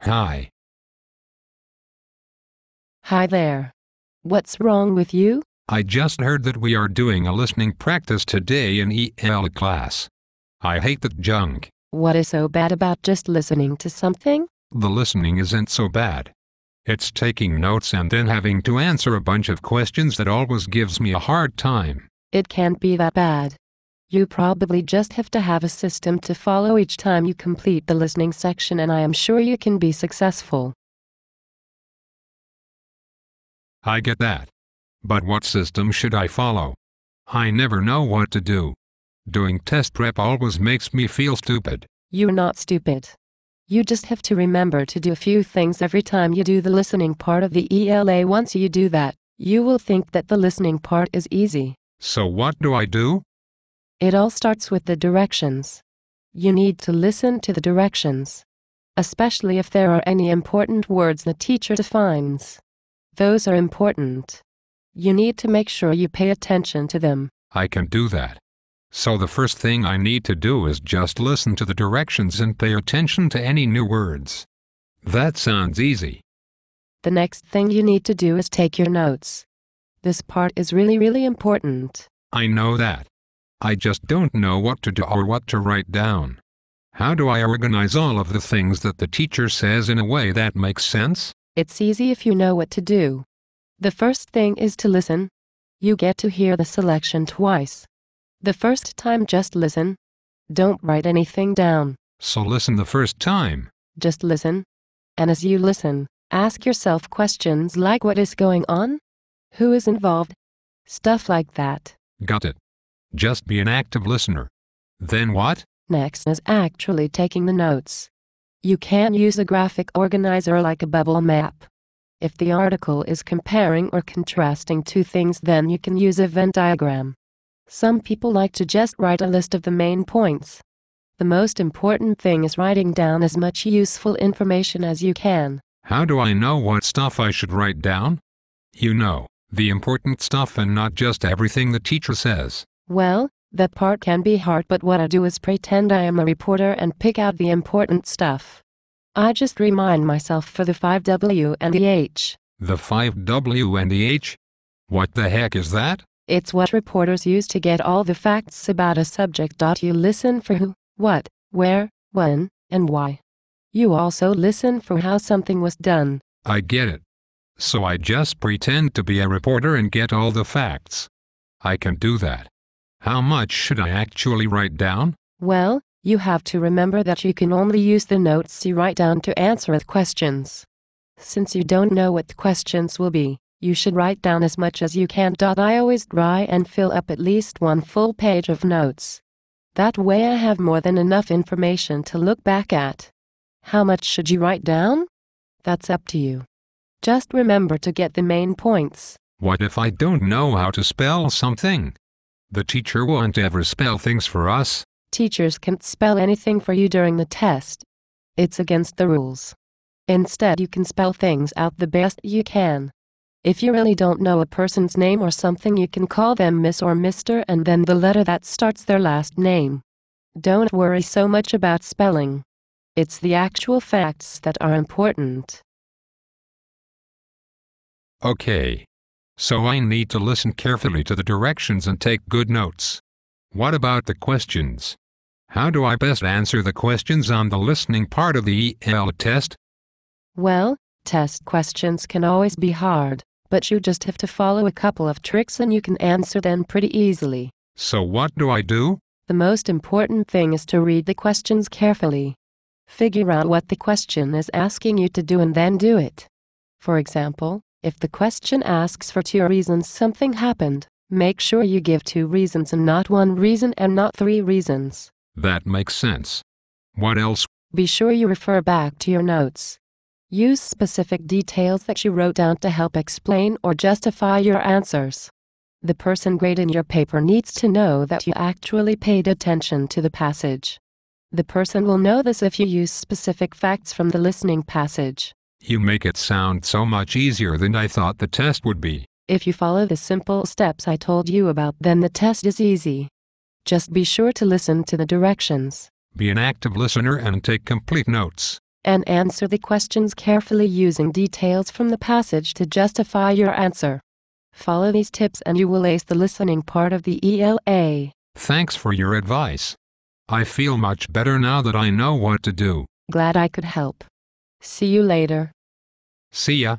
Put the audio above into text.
Hi. Hi there. What's wrong with you? I just heard that we are doing a listening practice today in EL class. I hate that junk. What is so bad about just listening to something? The listening isn't so bad. It's taking notes and then having to answer a bunch of questions that always gives me a hard time. It can't be that bad. You probably just have to have a system to follow each time you complete the listening section, and I am sure you can be successful. I get that. But what system should I follow? I never know what to do. Doing test prep always makes me feel stupid. You're not stupid. You just have to remember to do a few things every time you do the listening part of the ELA. Once you do that, you will think that the listening part is easy. So what do I do? It all starts with the directions. You need to listen to the directions, especially if there are any important words the teacher defines. Those are important. You need to make sure you pay attention to them. I can do that. So the first thing I need to do is just listen to the directions and pay attention to any new words. That sounds easy. The next thing you need to do is take your notes. This part is really important. I know that. I just don't know what to do or what to write down. How do I organize all of the things that the teacher says in a way that makes sense? It's easy if you know what to do. The first thing is to listen. You get to hear the selection twice. The first time, just listen. Don't write anything down. So listen the first time. Just listen. And as you listen, ask yourself questions like what is going on? Who is involved? Stuff like that. Got it. Just be an active listener. Then what? Next is actually taking the notes. You can use a graphic organizer like a bubble map. If the article is comparing or contrasting two things, then you can use a Venn diagram. Some people like to just write a list of the main points. The most important thing is writing down as much useful information as you can. How do I know what stuff I should write down? You know, the important stuff and not just everything the teacher says. Well, that part can be hard, but what I do is pretend I am a reporter and pick out the important stuff. I just remind myself for the 5W and the H. The 5W and the H? What the heck is that? It's what reporters use to get all the facts about a subject. You listen for who, what, where, when, and why. You also listen for how something was done. I get it. So I just pretend to be a reporter and get all the facts. I can do that. How much should I actually write down? Well, you have to remember that you can only use the notes you write down to answer the questions. Since you don't know what the questions will be, you should write down as much as you can. I always try and fill up at least one full page of notes. That way I have more than enough information to look back at. How much should you write down? That's up to you. Just remember to get the main points. What if I don't know how to spell something? The teacher won't ever spell things for us. Teachers can't spell anything for you during the test. It's against the rules. Instead, you can spell things out the best you can. If you really don't know a person's name or something, you can call them Miss or Mr. and then the letter that starts their last name. Don't worry so much about spelling. It's the actual facts that are important. Okay. So I need to listen carefully to the directions and take good notes. What about the questions? How do I best answer the questions on the listening part of the EL test? Well, test questions can always be hard, but you just have to follow a couple of tricks and you can answer them pretty easily. So what do I do? The most important thing is to read the questions carefully. Figure out what the question is asking you to do and then do it. For example, if the question asks for 2 reasons something happened, make sure you give 2 reasons and not 1 reason and not 3 reasons. That makes sense. What else? Be sure you refer back to your notes. Use specific details that you wrote down to help explain or justify your answers. The person grading your paper needs to know that you actually paid attention to the passage. The person will know this if you use specific facts from the listening passage. You make it sound so much easier than I thought the test would be. If you follow the simple steps I told you about, then the test is easy. Just be sure to listen to the directions. Be an active listener and take complete notes. and answer the questions carefully using details from the passage to justify your answer. Follow these tips and you will ace the listening part of the ELA. Thanks for your advice. I feel much better now that I know what to do. Glad I could help. See you later. See ya.